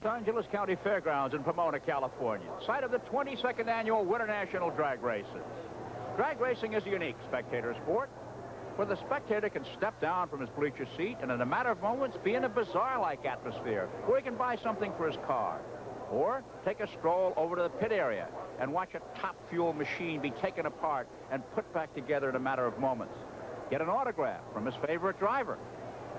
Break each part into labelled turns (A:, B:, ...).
A: Angeles County Fairgrounds in Pomona, California, site of the 22nd Annual Winternational Drag Races. Drag racing is a unique spectator sport where the spectator can step down from his bleacher seat and in a matter of moments be in a bazaar-like atmosphere where he can buy something for his car. Or take a stroll over to the pit area and watch a top fuel machine be taken apart and put back together in a matter of moments. Get an autograph from his favorite driver.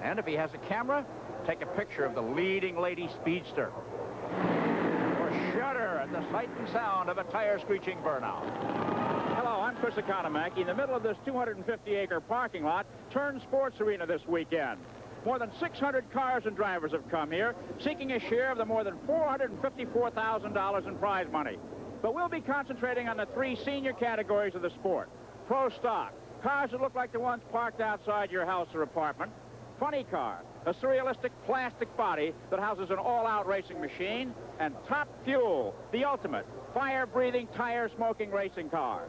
A: And if he has a camera, take a picture of the leading lady speedster. Or shudder at the sight and sound of a tire screeching burnout. Hello, I'm Chris Economaki in the middle of this 250-acre parking lot turned sports arena this weekend. More than 600 cars and drivers have come here, seeking a share of the more than $454,000 in prize money. But we'll be concentrating on the three senior categories of the sport. Pro Stock, cars that look like the ones parked outside your house or apartment. Funny Car, a surrealistic plastic body that houses an all-out racing machine. And Top Fuel, the ultimate fire-breathing, tire-smoking racing cars.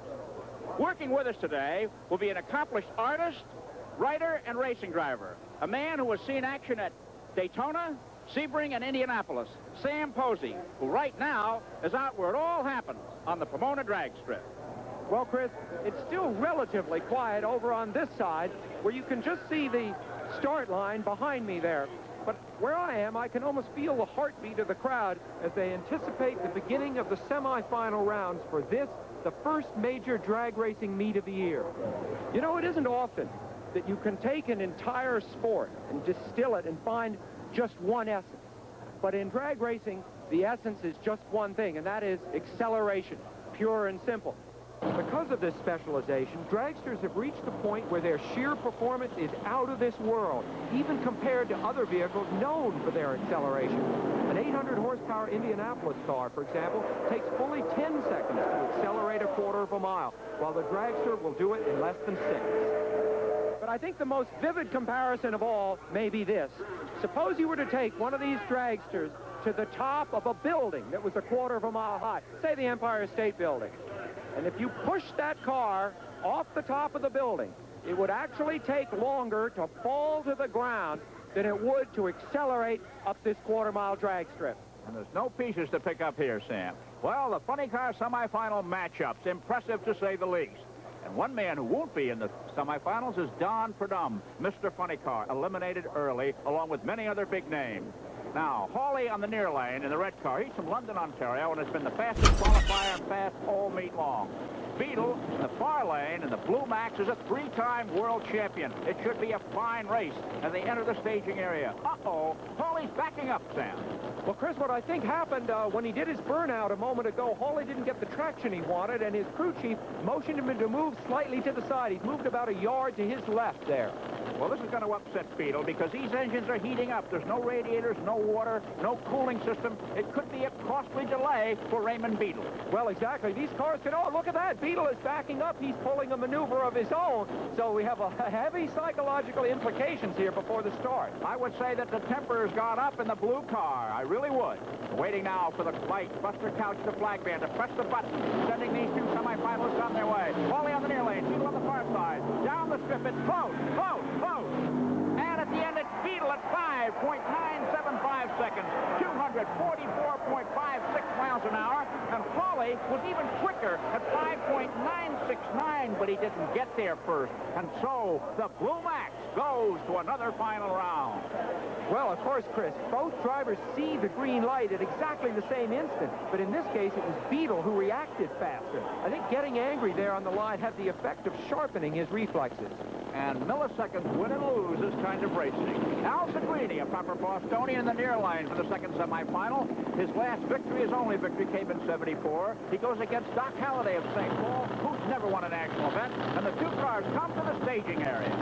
A: Working with us today will be an accomplished artist, writer, and racing driver. A man who has seen action at Daytona, Sebring, and Indianapolis, Sam Posey, who right now is out where it all happens on the Pomona drag strip.
B: Well, Chris, it's still relatively quiet over on this side where you can just see the start line behind me there. But where I am, I can almost feel the heartbeat of the crowd as they anticipate the beginning of the semifinal rounds for this, the first major drag racing meet of the year. You know, it isn't often that you can take an entire sport and distill it and find just one essence. But in drag racing, the essence is just one thing, and that is acceleration, pure and simple. Because of this specialization, dragsters have reached the point where their sheer performance is out of this world, even compared to other vehicles known for their acceleration. An 800-horsepower Indianapolis car, for example, takes fully 10 seconds to accelerate a quarter of a mile, while the dragster will do it in less than 6. But I think the most vivid comparison of all may be this. Suppose you were to take one of these dragsters to the top of a building that was a quarter of a mile high, say the Empire State Building. And if you push that car off the top of the building, it would actually take longer to fall to the ground than it would to accelerate up this quarter-mile drag strip.
A: And there's no pieces to pick up here, Sam. Well, the Funny Car semifinal matchups, impressive to say the least. And one man who won't be in the semifinals is Don Perdum, Mr. Funny Car, eliminated early, along with many other big names. Now, Hawley on the near lane in the red car. He's from London, Ontario, and has been the fastest qualifier and fast all meet long. Beetle in the far lane in the Blue Max is a three-time world champion. It should be a fine race as they enter the staging area. Uh-oh, Hawley's backing up, Sam.
B: Well, Chris, what I think happened when he did his burnout a moment ago, Hawley didn't get the traction he wanted, and his crew chief motioned him to move slightly to the side. He's moved about a yard to his left there.
A: Well, this is going to upset Beetle because these engines are heating up. There's no radiators, no water, no cooling system. It could be a costly delay for Raymond Beetle.
B: Well, exactly. These cars can... Oh, look at that. Beetle is backing up. He's pulling a maneuver of his own. So we have a heavy psychological implications here before the start.
A: I would say that the temper's gone up in the blue car. I really would. Waiting now for the light, Buster Couch, the flag band, to press the button, sending these two semifinalists on their way. Hawley on the near lane, Beetle on the far side. Down the strip, it's close, close, close. And at the end, it's Beetle at 5.975 seconds, 244.56 miles an hour. And Hawley was even quicker at 5.969, but he didn't get there first. And so the Blue Max goes to another final round.
B: Well, of course, Chris, both drivers see the green light at exactly the same instant. But in this case, it was Beetle who reacted faster. I think getting angry there on the line had the effect of sharpening his reflexes.
A: And milliseconds win and lose this kind of racing. Al Segrini, a proper Bostonian in the near line for the second semifinal. His last victory, his only victory, came in '74. He goes against Doc Halliday of St. Paul, who's never won a national event. And the two cars come to the staging area.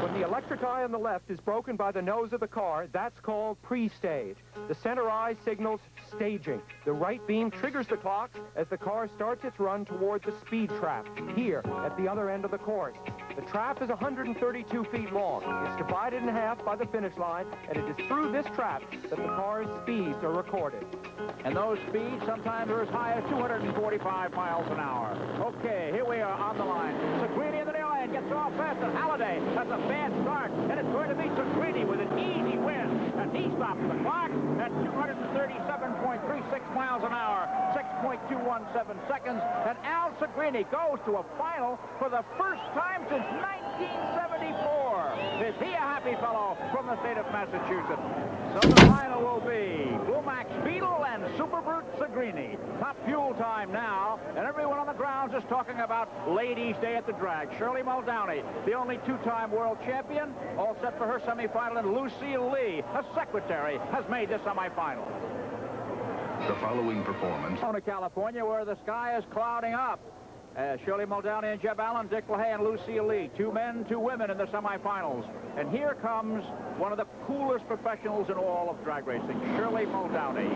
B: When the electric eye on the left is broken by the nose of the car, that's called pre-stage. The center eye signals staging. The right beam triggers the clock as the car starts its run toward the speed trap, here at the other end of the course. The trap is 132 feet long. It's divided in half by the finish line, and it is through this trap that the car's speeds are recorded.
A: And those speeds sometimes are as high as 245 miles an hour. Okay, here we are on the line. Segrini in the near lane. and gets off fast, and Halladay has a bad start, and it's going to be Sagrini with an easy win, and he stops the clock at 237.36 miles an hour, 6.217 seconds, and Al Sagrini goes to a final for the first time since 1974. Is he a happy fellow from the state of Massachusetts? So the final will be Blue Max Beetle and Super Brute Sagrini. Top fuel time now, and everyone on the grounds is talking about Ladies' Day at the drag. Shirley Muldowney, the only two-time world champion, all set for her semifinal, and Lucille Lee, a secretary, has made the semifinal.
C: The following performance.
A: California, where the sky is clouding up. Shirley Muldowney and Jeb Allen, Dick LaHaye and Lucille Lee, 2 men, 2 women in the semifinals. And here comes one of the coolest professionals in all of drag racing, Shirley Muldowney.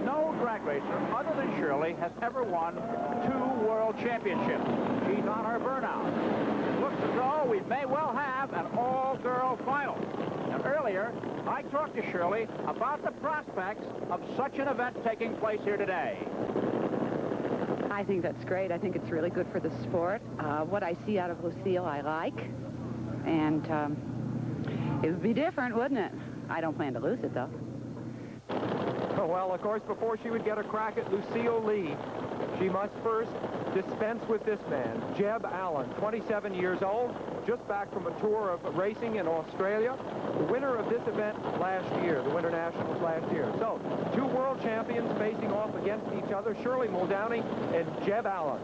A: No drag racer other than Shirley has ever won 2 world championships. She's on her burnout. Looks as though we may well have an all-girl final. And earlier, I talked to Shirley about the prospects of such an event taking place here today.
D: I think that's great. I think it's really good for the sport. What I see out of Lucille, I like. And it would be different, wouldn't it? I don't plan to lose it, though.
B: Oh, well, of course, before she would get a crack at Lucille Lee, she must first dispense with this man, Jeb Allen, 27 years old, just back from a tour of racing in Australia, the winner of this event last year, the Winternationals last year. So, 2 world champions facing off against each other, Shirley Muldowney and Jeb Allen.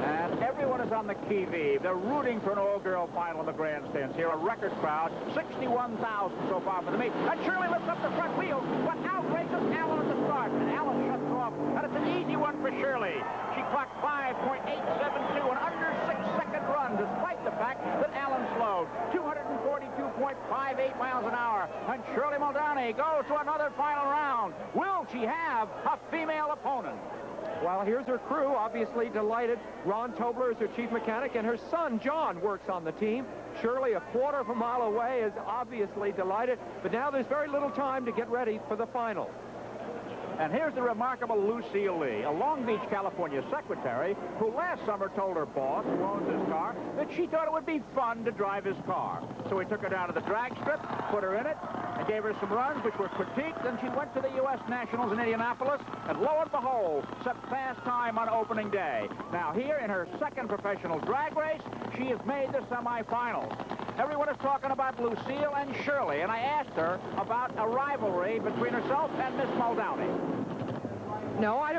A: And everyone is on the qui-vive. They're rooting for an all-girl final in the grandstands here. A record crowd, 61,000 so far for the meet. And Shirley lifts up the front wheel, but outraces Allen at the start. And Allen shuts off, and it's an easy one for Shirley. She clocked 5.872, an under 6-second run, despite the fact that Allen slowed. 242.58 miles an hour. And Shirley Muldowney goes to another final round. Will she have a female opponent?
B: Well, here's her crew, obviously delighted. Ron Tobler is her chief mechanic, and her son, John, works on the team. Shirley, a quarter of a mile away, is obviously delighted. But now there's very little time to get ready for the final.
A: And here's the remarkable Lucille Lee, a Long Beach, California secretary who last summer told her boss, who owns his car, that she thought it would be fun to drive his car. So he took her down to the drag strip, put her in it, and gave her some runs which were critiqued. Then she went to the U.S. Nationals in Indianapolis, and lo and behold, set fast time on opening day. Now here in her second professional drag race, she has made the semifinals. Everyone is talking about Lucille and Shirley, and I asked her about a rivalry between herself and Miss Muldowney.
E: No, I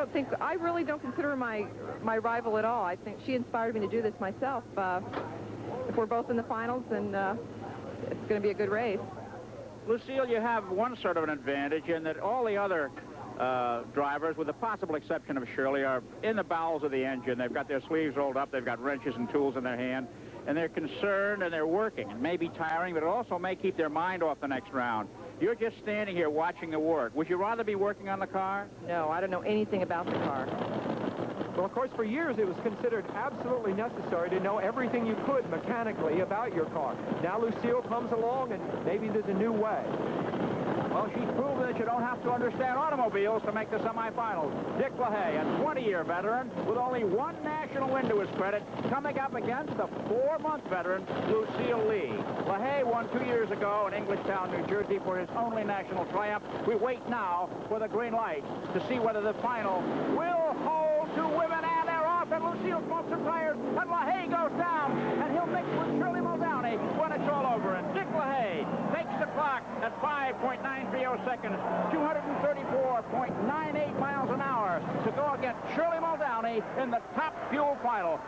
E: really don't consider her my rival at all. I think she inspired me to do this myself. If we're both in the finals, then it's going to be a good race.
A: Lucille, you have one sort of an advantage in that all the other drivers, with the possible exception of Shirley, are in the bowels of the engine. They've got their sleeves rolled up, they've got wrenches and tools in their hand, and they're concerned and they're working. It may be tiring, but it also may keep their mind off the next round. You're just standing here watching the work. Would you rather be working on the car?
E: No, I don't know anything about the car.
B: Well, of course, for years it was considered absolutely necessary to know everything you could mechanically about your car. Now Lucille comes along, and maybe there's a new way.
A: Well, she's proven that you don't have to understand automobiles to make the semifinals. Dick LaHaye, a 20-year veteran with only 1 national win to his credit, coming up against the 4-month veteran, Lucille Lee. LaHaye won 2 years ago in Englishtown, New Jersey for his only national triumph. We wait now for the green light to see whether the final will hold 2 women, and they're off, and Lucille smokes some tires, and LaHaye goes down, and he'll mix with Shirley Muldowney when it's all over. And Dick LaHaye takes the clock at 5.930 seconds, 234.98 miles an hour to go against Shirley Muldowney in the top fuel final.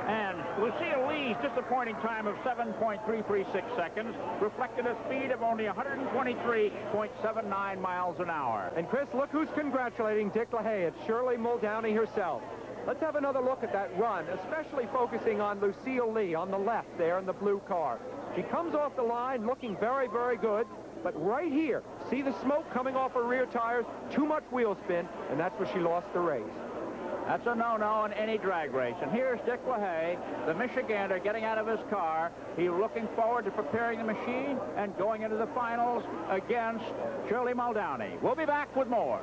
A: And Lucille Lee's disappointing time of 7.336 seconds reflected a speed of only 123.79 miles an hour.
B: And Chris, look who's congratulating Dick LaHaye. It's Shirley Muldowney herself. Let's have another look at that run, especially focusing on Lucille Lee on the left there in the blue car. She comes off the line looking very, very good, but right here, see the smoke coming off her rear tires, too much wheel spin, and that's where she lost the race.
A: That's a no-no in any drag race. And here's Dick LaHaye, the Michigander, getting out of his car. He's looking forward to preparing the machine and going into the finals against Shirley Muldowney. We'll be back with more.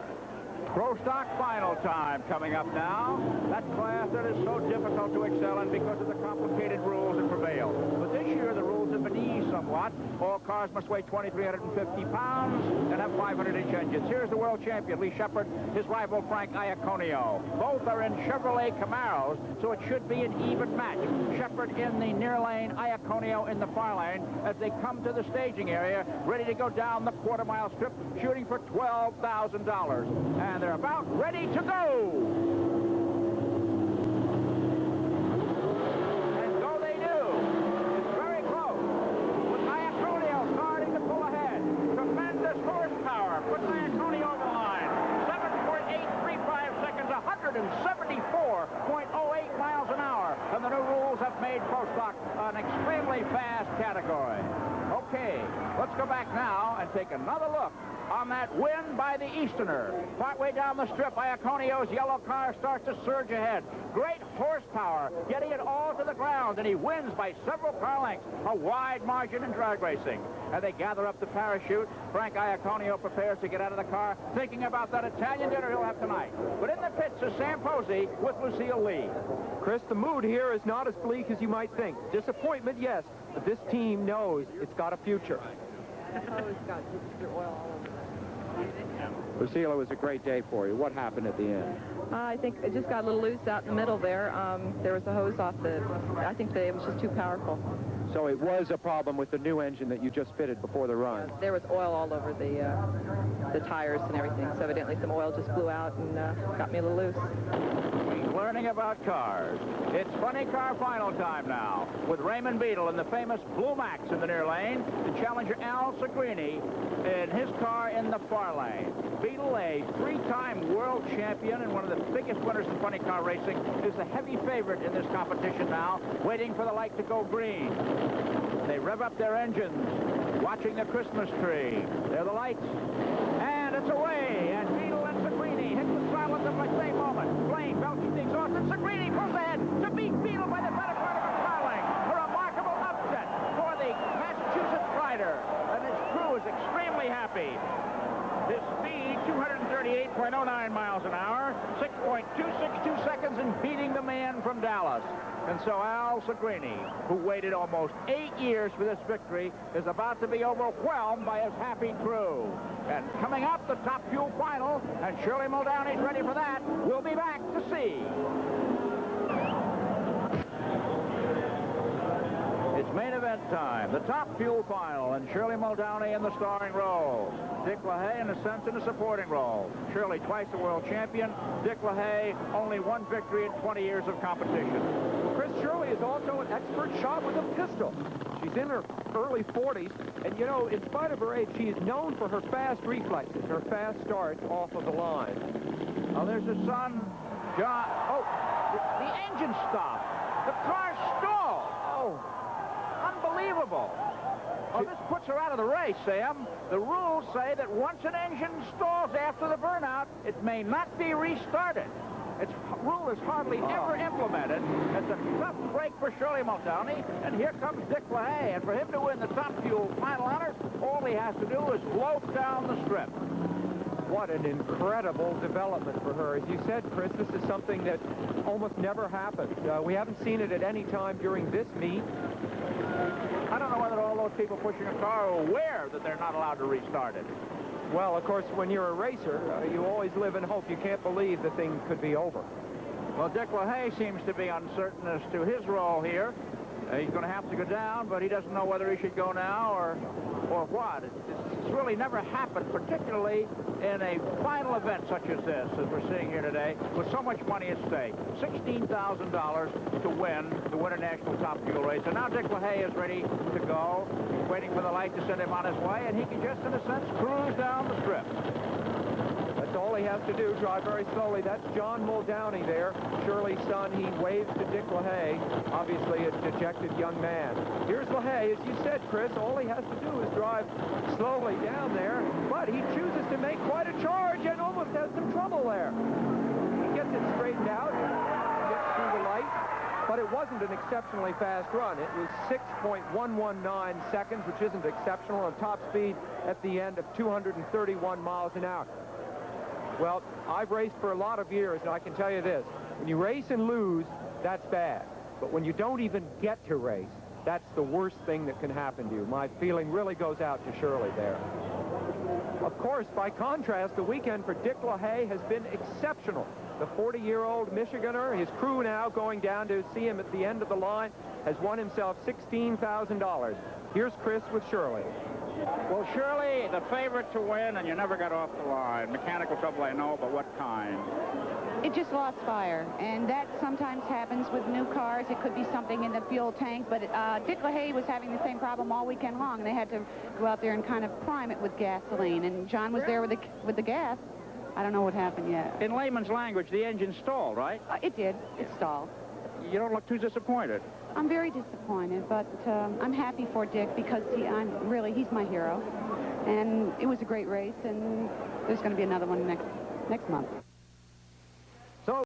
A: Pro stock final time coming up now. That class that is so difficult to excel in because of the complicated rules that prevail. But this year the rules have been eased somewhat. All cars must weigh 2,350 pounds and have 500-inch engines. Here's the world champion, Lee Shepard, his rival Frank Iaconio. Both are in Chevrolet Camaros, so it should be an even match. Shepard in the near lane, Iaconio in the far lane as they come to the staging area, ready to go down the quarter-mile strip, shooting for $12,000. And they're about ready to go. And so they do. It's very close. With Iaconio starting to pull ahead. Tremendous horsepower. Puts Iaconio over the line. 7.835 seconds, 174.08 miles an hour. And the new rules have made Pro Stock an extremely fast category. Okay, let's go back now and take another look on that win by the Easterner. Partway down the strip, Iaconio's yellow car starts to surge ahead. Great horsepower, getting it all to the ground, and he wins by several car lengths, a wide margin in drag racing. And they gather up the parachute. Frank Iaconio prepares to get out of the car, thinking about that Italian dinner he'll have tonight. But in the pits is Sam Posey with Lucille Lee.
B: Chris, the mood here is not as bleak as you might think. Disappointment, yes, but this team knows it's got a future.
E: It's got oil all over.
B: Lucille, it was a great day for you. What happened at the end?
E: I think it just got a little loose out in the middle there. There was a hose off the... I think it was just too powerful.
B: So it was a problem with the new engine that you just fitted before the run.
E: There was oil all over the tires and everything, so evidently some oil just blew out and got me a little loose.
A: He's learning about cars. It's funny car final time now, with Raymond Beadle in the famous Blue Max in the near lane, the challenger Al Segrini in his car in the far lane. Beadle, a three-time world champion and one of the biggest winners in funny car racing, is the heavy favorite in this competition now, waiting for the light to go green. They rev up their engines, watching the Christmas tree. There are the lights, and it's away. And Beadle and Segrini hit the throttle at the same moment. Flame belches the exhaust, and Segrini pulls ahead to beat Beadle by the better part of a car length. A remarkable upset for the Massachusetts rider, and his crew is extremely happy. His speed, 238.09 miles an hour, 6.262 seconds in beating the man from Dallas. And so Al Segrini, who waited almost 8 years for this victory, is about to be overwhelmed by his happy crew. And coming up, the Top Fuel final, and Shirley Muldowney's ready for that. We'll be back to see. It's main event time. The Top Fuel final, and Shirley Muldowney in the starring role. Dick LaHaye, in a sense, in a supporting role. Shirley, twice the world champion. Dick LaHaye, only one victory in 20 years of competition.
B: Chris, Shirley is also an expert shot with a pistol. She's in her early 40s, and you know, in spite of her age, she is known for her fast reflexes, her fast starts off of the line.
A: Now there's his son, John. Oh, the engine stopped. The car stalled. Oh, unbelievable. Oh, this puts her out of the race, Sam. The rules say that once an engine stalls after the burnout, it may not be restarted. Its rule is hardly ever implemented. It's a tough break for Shirley Muldowney, and here comes Dick LaHaye. And for him to win the Top Fuel final honors, all he has to do is lope down the strip.
B: What an incredible development for her. As you said, Chris, this is something that almost never happens. We haven't seen it at any time during this meet.
A: I don't know whether all those people pushing a car are aware that they're not allowed to restart it.
B: Well, of course, when you're a racer, you always live in hope. You can't believe the thing could be over.
A: Well, Dick LaHaye seems to be uncertain as to his role here. He's going to have to go down, but he doesn't know whether he should go now or what. It's really never happened, particularly in a final event such as this, as we're seeing here today, with so much money at stake. $16,000 to win the Winternational Top Fuel race. And now Dick LaHaye is ready to go. He's waiting for the light to send him on his way, and he can just, in a sense, cruise down the strip.
B: That's all he has to do, drive very slowly. That's John Muldowney there, Shirley's son. He waves to Dick LaHaye, obviously a dejected young man. Here's LaHaye. As you said, Chris, all he has to do is drive slowly down there, but he chooses to make quite a charge and almost has some trouble there. He gets it straightened out, gets through the light, but it wasn't an exceptionally fast run. It was 6.119 seconds, which isn't exceptional, on top speed at the end of 231 miles an hour. Well, I've raced for a lot of years, and I can tell you this. When you race and lose, that's bad. But when you don't even get to race, that's the worst thing that can happen to you. My feeling really goes out to Shirley there. Of course, by contrast, the weekend for Dick LaHaye has been exceptional. The 40-year-old Michiganer, his crew now going down to see him at the end of the line, has won himself $16,000. Here's Chris with Shirley.
A: Well, Shirley, the favorite to win, and you never got off the line. Mechanical trouble, I know, but what kind?
D: It just lost fire, and that sometimes happens with new cars. It could be something in the fuel tank, but Dick LaHaye was having the same problem all weekend long, and they had to go out there and kind of prime it with gasoline, and John was there with the gas. I don't know what happened yet.
A: In layman's language, the engine stalled, right?
D: It did. It stalled.
A: You don't look too disappointed.
D: I'm very disappointed, but I'm happy for Dick because he's my hero, and it was a great race, and there's going to be another one next month.